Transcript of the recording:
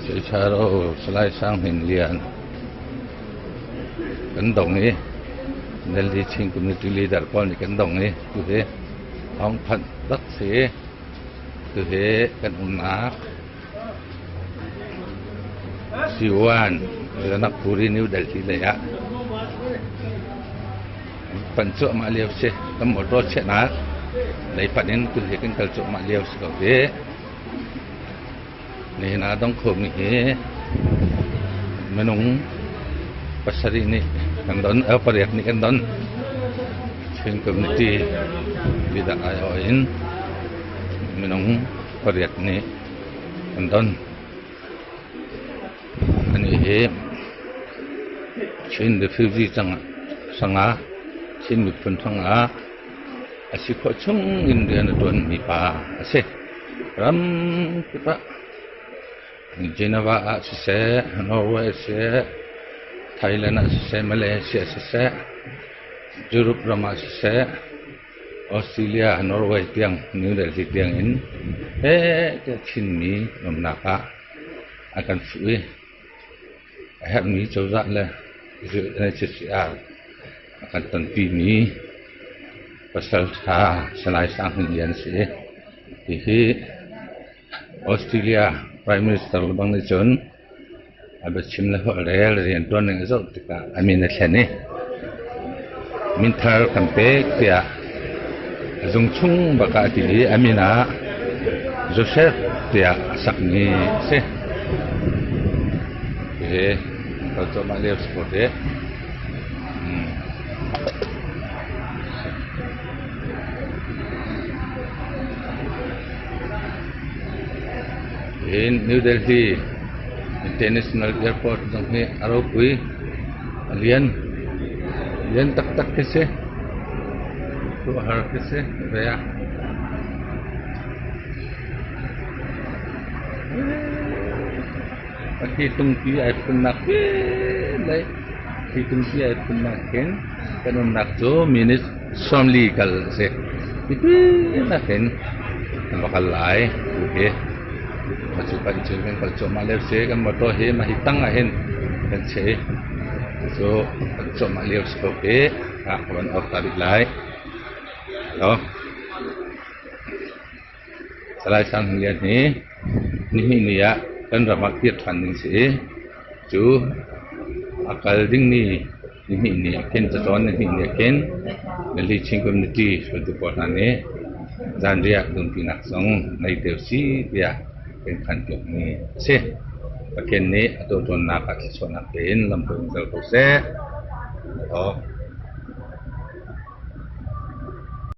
chơi xa rồi slide sang hình liền cấn đồng ấy nên đi xin community leader con thì cấn đồng ấy cứ thế ông phận đất thế cứ thế cấn ông ná siwan là nắp puri New Delhi này á phần chỗ mà liều xe tấm một đôi xe ná lấy phần đến cứ thế cái chỗ mà liều sẽ thế này là đông khổng này menung pasar ini kan don proyek ni kan don sing community tidak ayoin menung proyek ni kan don ani chin de fuji sanga chin mi pun sanga asiko chung indian don mi pa ase ram kita Geneva se Norway se Thailand se Malaysia se Europe Rama se Australia Norway tiang New Delhi tiang in cái chín mi nằm naka akan suy hẹp mi châu dạn là dự này chỉ akan tận pi mi pasal sa selai sang Indian se thì Australia Prime Minister Bang John abis chimla ho rel rian ton ng zo tika amin na thani min thar kampe tia zung chung baka ti amina Joseph tia sakni se to mali sport in New Delhi International Airport janghe aro pui alien tak kese to har kese rea hitung pi ai punak lai hitung pi ai punak ken kanun nak jo minutes som legal se itu naken bakal lai okay masukkan cengkeng kalau Malaysia kan motor he mahitang ahen kan se so kalau Malaysia okay kawan of tarik lai lo salai sang lihat ni ya kan ramak tiat funding se ju akal ding ni ken jaton ni ken dari ching community suatu kota ni dan dia dun pinak song nai teusi diaเป็นคันจบนี้เช่ประเด็นนี้ตัวตนนาปัจจุบันเป็นลำพูนเจ้าตัวเส